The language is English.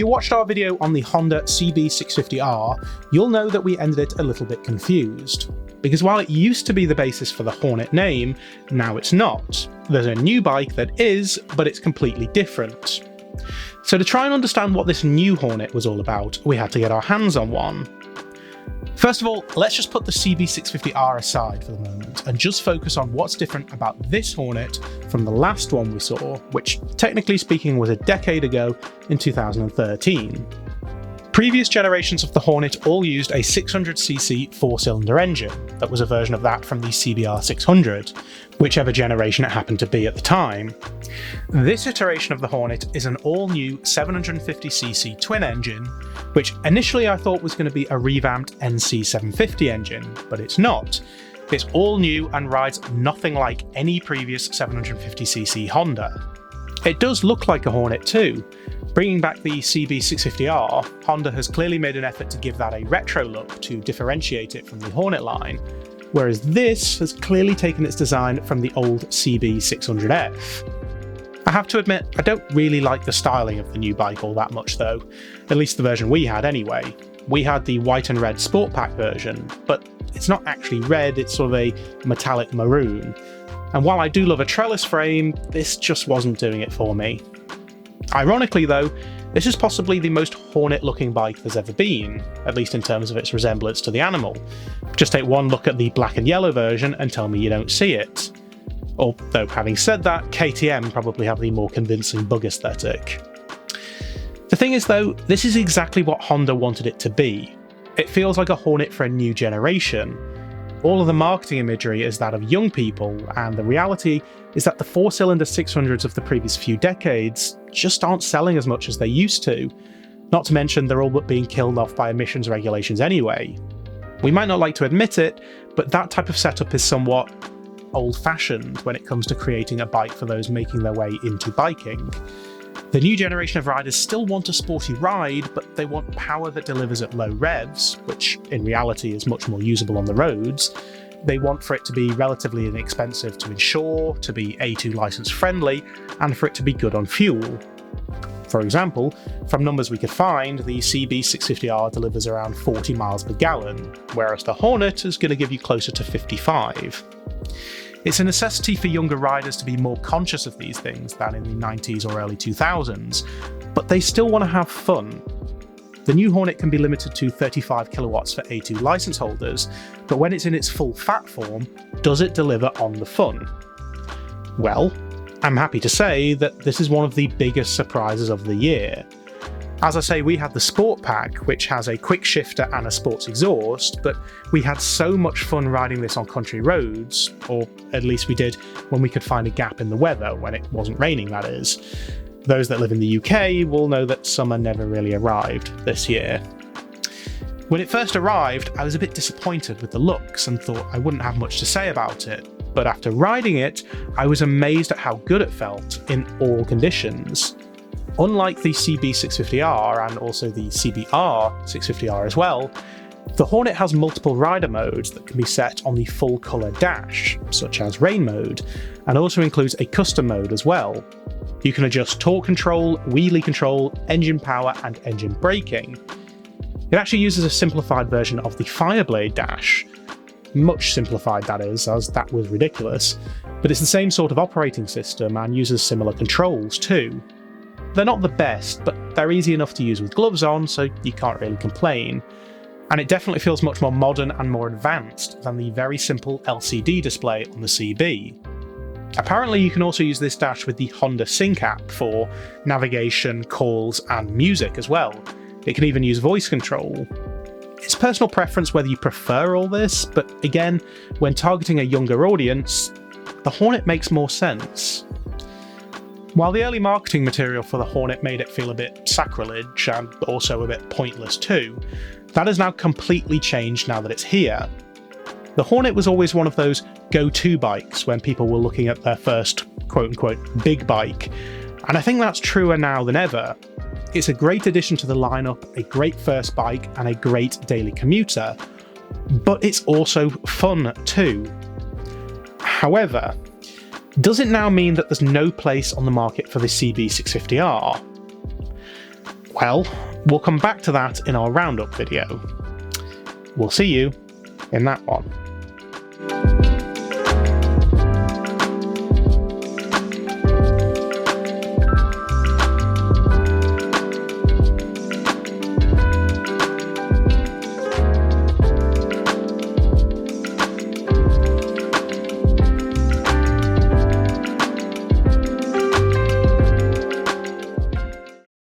you watched our video on the Honda CB650R, you'll know that we ended it a little bit confused. Because while it used to be the basis for the Hornet name, now it's not. There's a new bike that is, but it's completely different. So to try and understand what this new Hornet was all about, we had to get our hands on one. First of all, let's just put the CB650R aside for the moment and just focus on what's different about this Hornet from the last one we saw, which technically speaking was a decade ago in 2013. Previous generations of the Hornet all used a 600cc four-cylinder engine that was a version of that from the CBR 600, whichever generation it happened to be at the time. This iteration of the Hornet is an all-new 750cc twin engine, which initially I thought was going to be a revamped NC750 engine, but it's not. It's all new and rides nothing like any previous 750cc Honda. It does look like a Hornet too. Bringing back the CB650R, Honda has clearly made an effort to give that a retro look to differentiate it from the Hornet line, whereas this has clearly taken its design from the old CB600F. I have to admit, I don't really like the styling of the new bike all that much though, at least the version we had anyway. We had the white and red Sport Pack version, but it's not actually red, it's sort of a metallic maroon. And while I do love a trellis frame, this just wasn't doing it for me. Ironically though, this is possibly the most Hornet-looking bike there's ever been, at least in terms of its resemblance to the animal. Just take one look at the black and yellow version and tell me you don't see it. Although having said that, KTM probably have the more convincing bug aesthetic. The thing is though, this is exactly what Honda wanted it to be. It feels like a Hornet for a new generation. All of the marketing imagery is that of young people, and the reality is that the four-cylinder 600s of the previous few decades just aren't selling as much as they used to. Not to mention they're all but being killed off by emissions regulations anyway. We might not like to admit it, but that type of setup is somewhat old-fashioned when it comes to creating a bike for those making their way into biking. The new generation of riders still want a sporty ride, but they want power that delivers at low revs, which in reality is much more usable on the roads. They want for it to be relatively inexpensive to insure, to be A2 license friendly, and for it to be good on fuel. For example, from numbers we could find, the CB650R delivers around 40 miles per gallon, whereas the Hornet is going to give you closer to 55. It's a necessity for younger riders to be more conscious of these things than in the 90s or early 2000s, but they still want to have fun. The new Hornet can be limited to 35 kilowatts for A2 license holders, but when it's in its full fat form, does it deliver on the fun? Well, I'm happy to say that this is one of the biggest surprises of the year. As I say, we had the Sport Pack, which has a quick shifter and a sports exhaust, but we had so much fun riding this on country roads, or at least we did when we could find a gap in the weather, when it wasn't raining that is. Those that live in the UK will know that summer never really arrived this year. When it first arrived, I was a bit disappointed with the looks and thought I wouldn't have much to say about it, but after riding it, I was amazed at how good it felt in all conditions. Unlike the CB650R and also the CBR650R as well, the Hornet has multiple rider modes that can be set on the full colour dash, such as rain mode, and also includes a custom mode as well. You can adjust torque control, wheelie control, engine power and engine braking. It actually uses a simplified version of the Fireblade dash. Much simplified that is, as that was ridiculous, but it's the same sort of operating system and uses similar controls too. They're not the best, but they're easy enough to use with gloves on, so you can't really complain. And it definitely feels much more modern and more advanced than the very simple LCD display on the CB. Apparently you can also use this dash with the Honda Sync app for navigation, calls and music as well. It can even use voice control. It's personal preference whether you prefer all this, but again, when targeting a younger audience, the Hornet makes more sense. While the early marketing material for the Hornet made it feel a bit sacrilege and also a bit pointless too, that has now completely changed now that it's here. The Hornet was always one of those go-to bikes when people were looking at their first quote-unquote big bike, and I think that's truer now than ever. It's a great addition to the lineup, a great first bike and a great daily commuter, but it's also fun too. However, does it now mean that there's no place on the market for the CB650R? Well, we'll come back to that in our roundup video. We'll see you in that one.